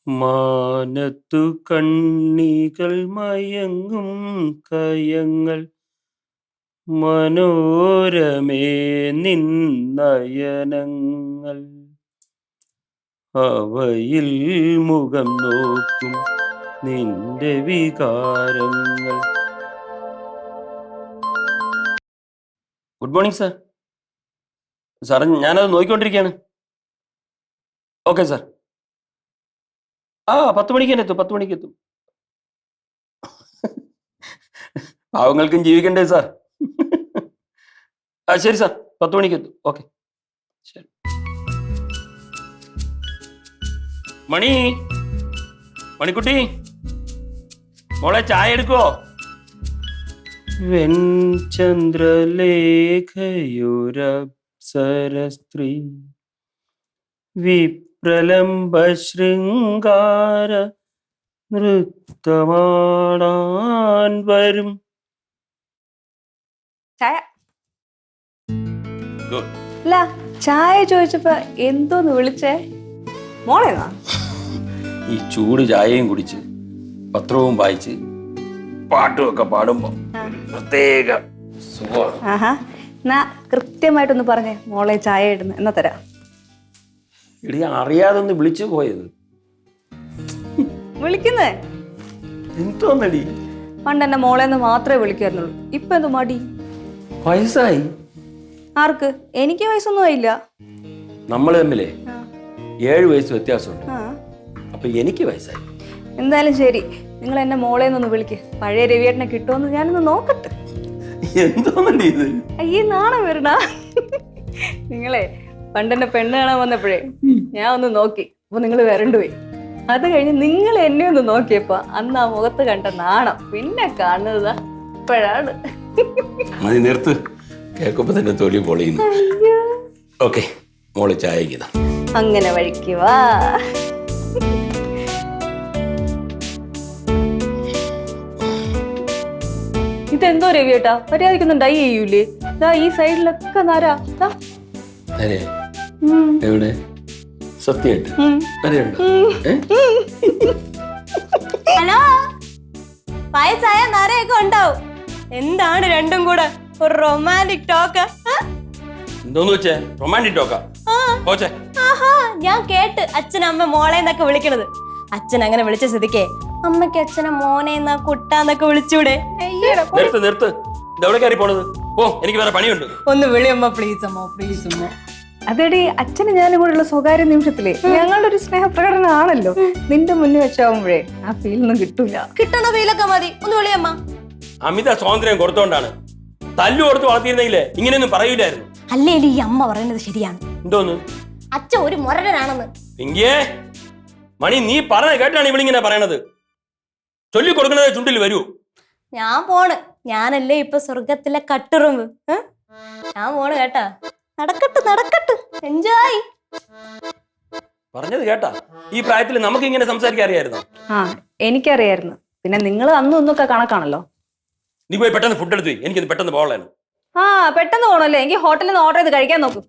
മാനത്തു കണ്ണികൾ മയങ്ങും കയങ്ങൾ മനോരമേ നിന്നയനങ്ങൾ അവയിൽ മുഖം നോക്കും നിന്റെ വികാരങ്ങൾ. Good morning sir. സാർ ഞാനത് നോക്കിക്കൊണ്ടിരിക്കുകയാണ്. Okay sir. 10 മണിക്ക് തന്നെ എത്തും. 10 മണിക്ക് എത്തും. പാവങ്ങൾക്കും ജീവിക്കണ്ടേ സാർ. ശരി സാർ, 10 മണിക്ക് എത്തും. ഓക്കെ ശരി. മണിക്കുട്ടി മോളെ ചായ എടുക്കുവോ? വെൺചന്ദ്രലേഖയൊരപ്സര സ്ത്രീ വിപ്രലംബ ശൃംഗാര നൃത്തമാടാൻ വരും. ചായ അല്ല, ചായ ചോദിച്ചപ്പോ എന്തോന്ന് വിളിച്ചേ? മോളേതാ? ഈ ചൂട് ചായയും കുടിച്ച് പത്രവും വായിച്ച് പാട്ടും ഒക്കെ പാടുമ്പോ പ്രത്യേക സുഖമാണ്. ആഹാ, എന്നാ കൃത്യമായിട്ടൊന്ന് പറഞ്ഞേ മോളെ ചായ ഇടുന്നു എന്നാ തരാം. ഇടി അറിയാതൊന്ന് വിളിച്ചു പോയത്. വിളിക്കുന്നേ എന്തോന്നടി? പണ്ട് എന്നെ മോളെന്ന് മാത്രമേ വിളിക്കാറുള്ളൂ. ഇപ്പൊ എന്തോ മടി? വയസ്സായി. ആർക്ക്? എനിക്ക് വയസ്സൊന്നും ആയില്ല. നമ്മൾ തമ്മിലേ 7 വയസ്സ് വ്യത്യാസമുണ്ട്. അപ്പൊ എനിക്ക് വയസ്സായി. എന്തായാലും ശരി, നിങ്ങൾ എന്നെ മോളേന്നൊന്ന് വിളിക്ക്. പഴയ രവിയേട്ടനെ കിട്ടുമെന്ന് ഞാനൊന്ന് നോക്കട്ടെ. എന്തോന്നടി ഇത്? അയ്യേ, നാളെ വരണ. നിങ്ങളെ പണ്ടെന്നെ പെണ്ണ് കാണാൻ വന്നപ്പോഴേ ഞാൻ ഒന്ന് നോക്കി. അപ്പൊ നിങ്ങൾ വരണ്ടുപോയി. അത് കഴിഞ്ഞ് നിങ്ങൾ എന്നെ ഒന്ന് നോക്കിയപ്പോ അന്ന് ആ മുഖത്ത് കണ്ട നാണം പിന്നെ കാണുന്നതാ ഇപ്പോഴാണ്. നിർത്ത്, കേൾക്കുമ്പോ തന്നെ തൊലി പൊളിയുന്നു. ഓക്കെ മോള് ചായ അങ്ങനെ വഴിക്കുവാ. ഇതെന്തോ രവിയേട്ടാ, മര്യാദക്കൊന്നും ഡൈ ചെയ്യൂലേ? ഈ സൈഡിലൊക്കെ നരാ. എവിടെ സത്യമായിട്ട് ഹലോ, വയസ്സായ നരയൊക്കെ ഉണ്ടാവും. എന്താണ് രണ്ടും കൂടെ ഒരു റൊമാൻറ്റിക് ടോക്ക്? എന്തോന്ന് വെച്ചേ? റൊമാൻറ്റിക് ടോക്കാ? ആഹാ, ഞാൻ കേട്ട് അച്ഛനമ്മ മോളെന്നൊക്കെ വിളിക്കണത്. അച്ഛൻ അങ്ങനെ വിളിച്ച സ്ഥിതിക്ക് അമ്മയ്ക്ക് അച്ഛനെ മോനെന്നാ കുട്ടാന്നൊക്കെ വിളിച്ചൂടെ? നിർത്ത്. എനിക്ക് വേറെ പണിയുണ്ട്. ഒന്ന് വിളിയമ്മ പ്ലീസ്. അമ്മ പ്ലീസ് അമ്മ. അതെടി, അച്ഛന് ഞാനും കൂടെയുള്ള സ്വകാര്യ നിമിഷത്തിലെ ഞങ്ങളുടെ ഒരു സ്നേഹപ്രകടനമാണല്ലോ. നിന്റെ മുന്നിൽ വെച്ചാവുമ്പോഴേ ആ ഫീലൊന്നും കിട്ടൂല. കിട്ടണ ഫീലൊക്കെ മതി. ഒന്ന് വിളിയമ്മ. അമിത സ്വാതന്ത്ര്യം കൊടുത്തോണ്ടാണ്. തല്ലു കൊടുത്ത് വളർത്തിയിരുന്നെങ്കിലേ ഇങ്ങനെയൊന്നും പറയൂലായിരുന്നു. അല്ലേ ഈ അമ്മ പറയുന്നത് ശരിയാണ്. എന്തോന്ന്? അച്ഛൻ ഒരു മുരടനാണെന്ന്. മണി, നീ പറഞ്ഞ കേട്ടാണ് ഇവളിങ്ങനെ പറയണത്. ചൊല്ലി കൊടുക്കണത് ചുണ്ടിൽ വരൂ. ഞാൻ പോണ്. ഞാനല്ലേ ഇപ്പൊ സ്വർഗത്തിലെ കട്ടുറുമ്പ്. ഞാൻ പോണ് കേട്ടാ. നടക്കട്ടെ, എൻജോയ്. പറഞ്ഞത് കേട്ടാ? ഈ പ്രായത്തിൽ നമുക്ക് ഇങ്ങനെ സംസാരിക്കാൻ അറിയായിരുന്നു? എനിക്കറിയായിരുന്നു. പിന്നെ നിങ്ങൾ അന്നും ഒന്നൊക്കെ കണക്കാണല്ലോ. നീ പോയി പെട്ടെന്ന് ഫുഡ് എടുത്തു. എനിക്കൊന്ന് പെട്ടെന്ന് പോകണല്ലോ. പെട്ടെന്ന് പോകണല്ലേ? എനിക്ക് ഹോട്ടലിൽ നിന്ന് ഓർഡർ ചെയ്ത് കഴിക്കാൻ നോക്കും.